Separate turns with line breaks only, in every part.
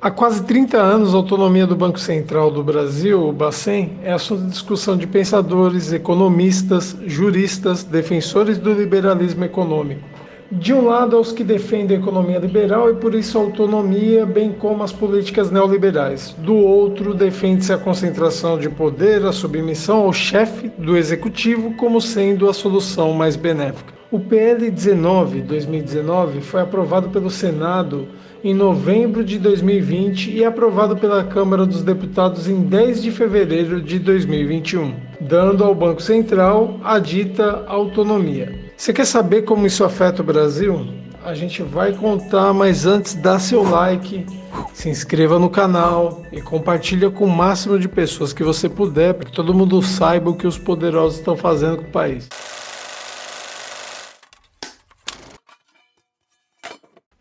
Há quase 30 anos, a autonomia do Banco Central do Brasil, o Bacen, é assunto de discussão de pensadores, economistas, juristas, defensores do liberalismo econômico. De um lado, aos que defendem a economia liberal e por isso a autonomia, bem como as políticas neoliberais. Do outro, defende-se a concentração de poder, a submissão ao chefe do executivo como sendo a solução mais benéfica. O PL 19/2019 foi aprovado pelo Senado em novembro de 2020 e aprovado pela Câmara dos Deputados em 10 de fevereiro de 2021, dando ao Banco Central a dita autonomia. Você quer saber como isso afeta o Brasil? A gente vai contar, mas antes dá seu like, se inscreva no canal e compartilha com o máximo de pessoas que você puder, para que todo mundo saiba o que os poderosos estão fazendo com o país.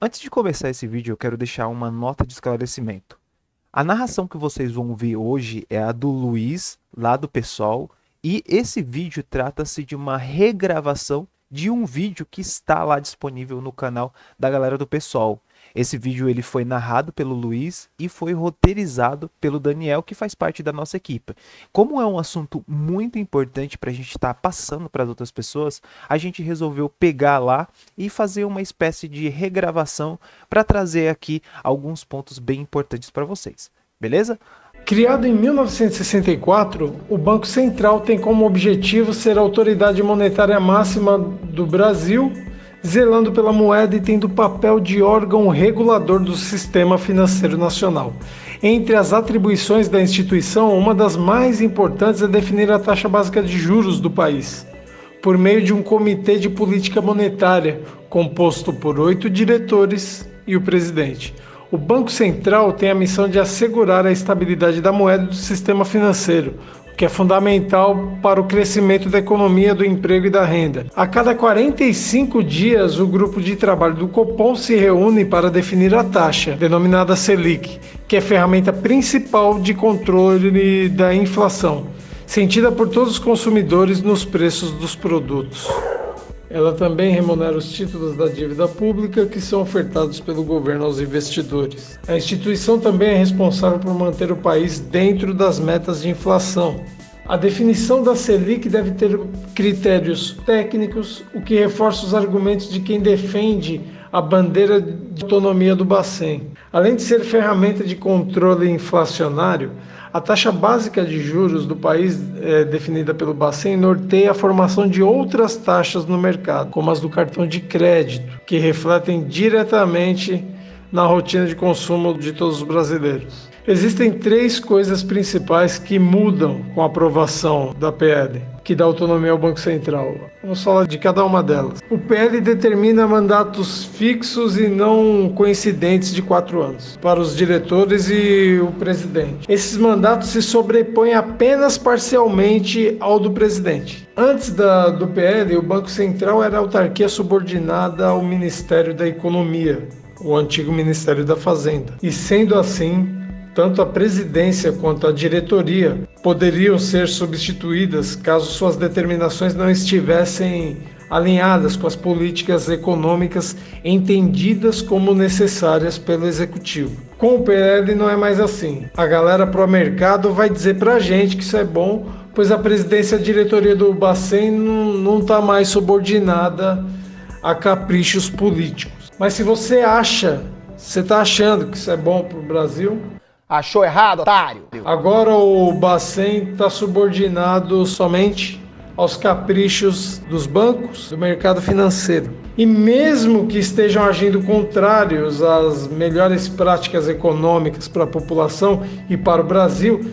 Antes de começar esse vídeo, eu quero deixar uma nota de esclarecimento. A narração que vocês vão ver hoje é a do Luiz, lá do PSOL, e esse vídeo trata-se de uma regravação de um vídeo que está lá disponível no canal da galera do PSOL. Esse vídeo ele foi narrado pelo Luiz e foi roteirizado pelo Daniel, que faz parte da nossa equipe. Como é um assunto muito importante para a gente estar passando para as outras pessoas, a gente resolveu pegar lá e fazer uma espécie de regravação para trazer aqui alguns pontos bem importantes para vocês. Beleza?
Criado em 1964, o Banco Central tem como objetivo ser a autoridade monetária máxima do Brasil, zelando pela moeda e tendo papel de órgão regulador do sistema financeiro nacional. Entre as atribuições da instituição, uma das mais importantes é definir a taxa básica de juros do país, por meio de um comitê de política monetária, composto por 8 diretores e o presidente. O Banco Central tem a missão de assegurar a estabilidade da moeda e do sistema financeiro, o que é fundamental para o crescimento da economia, do emprego e da renda. A cada 45 dias, o grupo de trabalho do Copom se reúne para definir a taxa, denominada Selic, que é a ferramenta principal de controle da inflação, sentida por todos os consumidores nos preços dos produtos. Ela também remunera os títulos da dívida pública que são ofertados pelo governo aos investidores. A instituição também é responsável por manter o país dentro das metas de inflação. A definição da Selic deve ter critérios técnicos, o que reforça os argumentos de quem defende a bandeira de autonomia do Bacen. Além de ser ferramenta de controle inflacionário, a taxa básica de juros do país, definida pelo Bacen, norteia a formação de outras taxas no mercado, como as do cartão de crédito, que refletem diretamente na rotina de consumo de todos os brasileiros. Existem 3 coisas principais que mudam com a aprovação da PL, que dá autonomia ao Banco Central. Vamos falar de cada uma delas. O PL determina mandatos fixos e não coincidentes de 4 anos para os diretores e o presidente. Esses mandatos se sobrepõem apenas parcialmente ao do presidente. Antes do PL, o Banco Central era autarquia subordinada ao Ministério da Economia, o antigo Ministério da Fazenda. E sendo assim, tanto a presidência quanto a diretoria poderiam ser substituídas caso suas determinações não estivessem alinhadas com as políticas econômicas entendidas como necessárias pelo executivo. Com o PL não é mais assim. A galera pró-mercado vai dizer pra gente que isso é bom, pois a presidência e a diretoria do Bacen não está mais subordinada a caprichos políticos. Mas se você está achando que isso é bom para o Brasil,
achou errado, otário?
Agora o Bacen está subordinado somente aos caprichos dos bancos, do mercado financeiro. E mesmo que estejam agindo contrários às melhores práticas econômicas para a população e para o Brasil,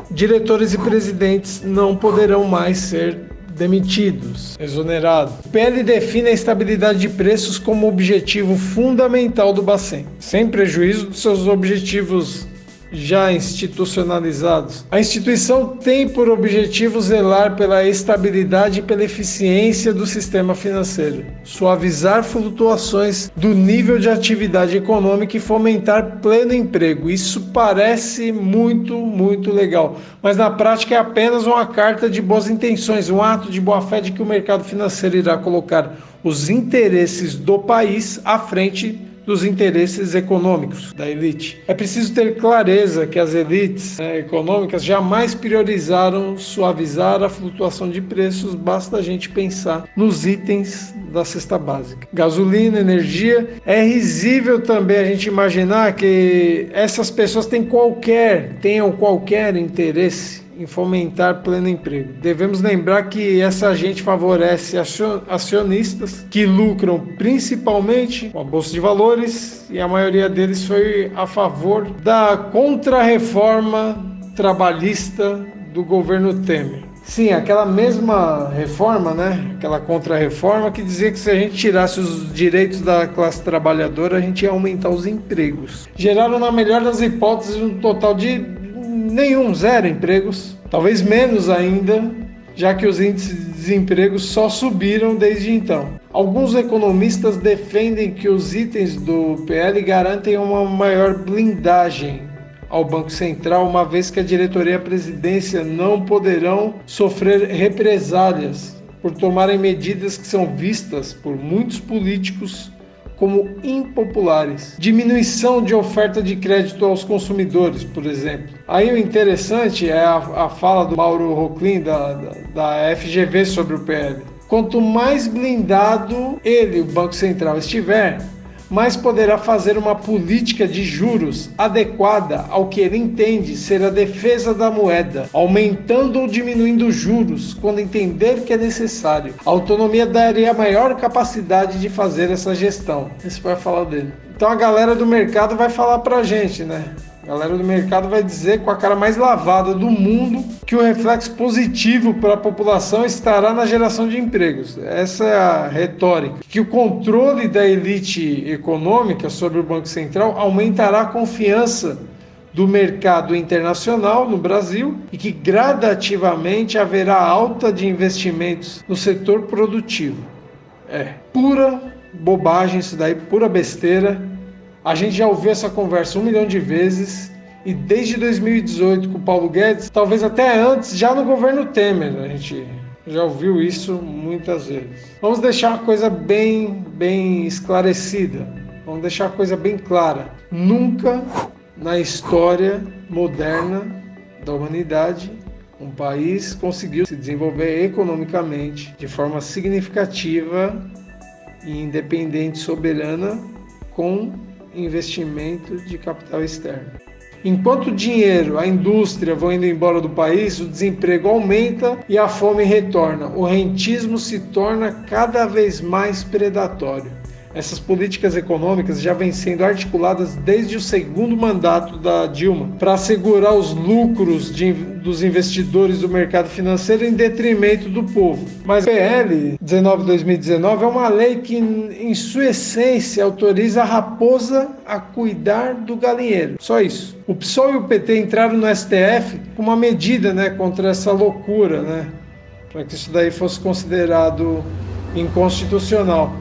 diretores e presidentes não poderão mais ser demitidos, exonerados. O PL define a estabilidade de preços como objetivo fundamental do Bacen, sem prejuízo dos seus objetivos já institucionalizados. A instituição tem por objetivo zelar pela estabilidade e pela eficiência do sistema financeiro, suavizar flutuações do nível de atividade econômica e fomentar pleno emprego. Isso parece muito legal, mas na prática é apenas uma carta de boas intenções, um ato de boa fé de que o mercado financeiro irá colocar os interesses do país à frente dos interesses econômicos da elite. É preciso ter clareza que as elites econômicas jamais priorizaram suavizar a flutuação de preços, basta a gente pensar nos itens da cesta básica. Gasolina, energia. É risível também a gente imaginar que essas pessoas tenham qualquer interesse em fomentar pleno emprego. Devemos lembrar que essa gente favorece acionistas que lucram principalmente com a Bolsa de Valores, e a maioria deles foi a favor da contra-reforma trabalhista do governo Temer. Sim, aquela mesma reforma, aquela contra-reforma que dizia que se a gente tirasse os direitos da classe trabalhadora, a gente ia aumentar os empregos. Geraram, na melhor das hipóteses, um total de zero empregos, talvez menos ainda, já que os índices de desemprego só subiram desde então. Alguns economistas defendem que os itens do PL garantem uma maior blindagem ao Banco Central, uma vez que a diretoria e a presidência não poderão sofrer represálias por tomarem medidas que são vistas por muitos políticos como impopulares. Diminuição de oferta de crédito aos consumidores, por exemplo. Aí o interessante é a fala do Mauro Roclin, da FGV, sobre o PL. Quanto mais blindado o Banco Central estiver, mais poderá fazer uma política de juros adequada ao que ele entende ser a defesa da moeda, aumentando ou diminuindo juros quando entender que é necessário. A autonomia daria maior capacidade de fazer essa gestão. Esse foi a fala dele. Então a galera do mercado vai falar pra gente, A galera do mercado vai dizer com a cara mais lavada do mundo que o reflexo positivo para a população estará na geração de empregos. Essa é a retórica. Que o controle da elite econômica sobre o Banco Central aumentará a confiança do mercado internacional no Brasil e que gradativamente haverá alta de investimentos no setor produtivo. Pura bobagem isso daí, pura besteira. A gente já ouviu essa conversa 1 milhão de vezes e desde 2018 com o Paulo Guedes, talvez até antes, já no governo Temer, a gente já ouviu isso muitas vezes. Vamos deixar uma coisa bem esclarecida, vamos deixar uma coisa bem clara. Nunca na história moderna da humanidade um país conseguiu se desenvolver economicamente de forma significativa e independente, soberana, com investimento de capital externo. Enquanto o dinheiro, a indústria vão indo embora do país, o desemprego aumenta e a fome retorna. O rentismo se torna cada vez mais predatório. Essas políticas econômicas já vêm sendo articuladas desde o segundo mandato da Dilma para assegurar os lucros dos investidores do mercado financeiro em detrimento do povo. Mas o PL 19/2019 é uma lei que, em sua essência, autoriza a raposa a cuidar do galinheiro. Só isso. O PSOL e o PT entraram no STF com uma medida, contra essa loucura, para que isso daí fosse considerado inconstitucional.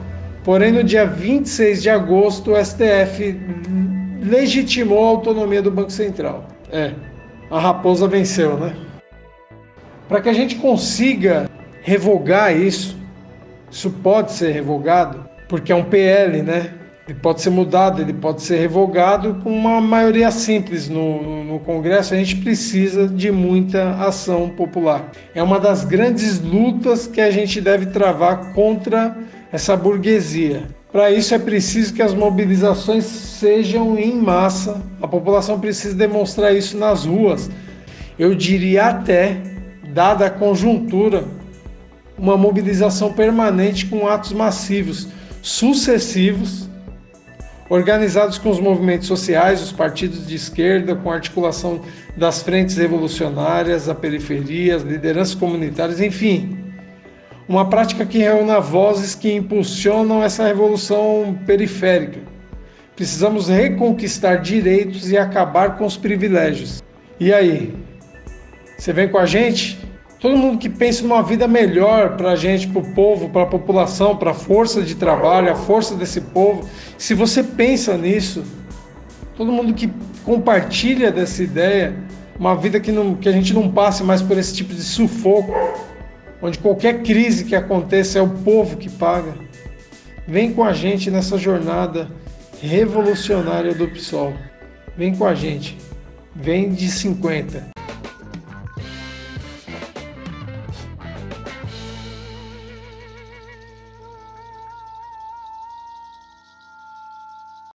Porém, no dia 26 de agosto, o STF legitimou a autonomia do Banco Central. A raposa venceu, Para que a gente consiga revogar isso pode ser revogado, porque é um PL, Ele pode ser mudado, ele pode ser revogado com uma maioria simples no Congresso. A gente precisa de muita ação popular. É uma das grandes lutas que a gente deve travar contra essa burguesia. Para isso é preciso que as mobilizações sejam em massa. A população precisa demonstrar isso nas ruas. Eu diria até, dada a conjuntura, uma mobilização permanente com atos massivos, sucessivos, organizados com os movimentos sociais, os partidos de esquerda, com articulação das frentes revolucionárias, a periferia, as lideranças comunitárias, enfim. Uma prática que reúna vozes que impulsionam essa revolução periférica. Precisamos reconquistar direitos e acabar com os privilégios. E aí? Você vem com a gente? Todo mundo que pensa numa vida melhor para a gente, para o povo, para a população, para a força de trabalho, a força desse povo. Se você pensa nisso, todo mundo que compartilha dessa ideia, uma vida que a gente não passe mais por esse tipo de sufoco, onde qualquer crise que aconteça é o povo que paga. Vem com a gente nessa jornada revolucionária do PSOL. Vem com a gente. Vem de 50.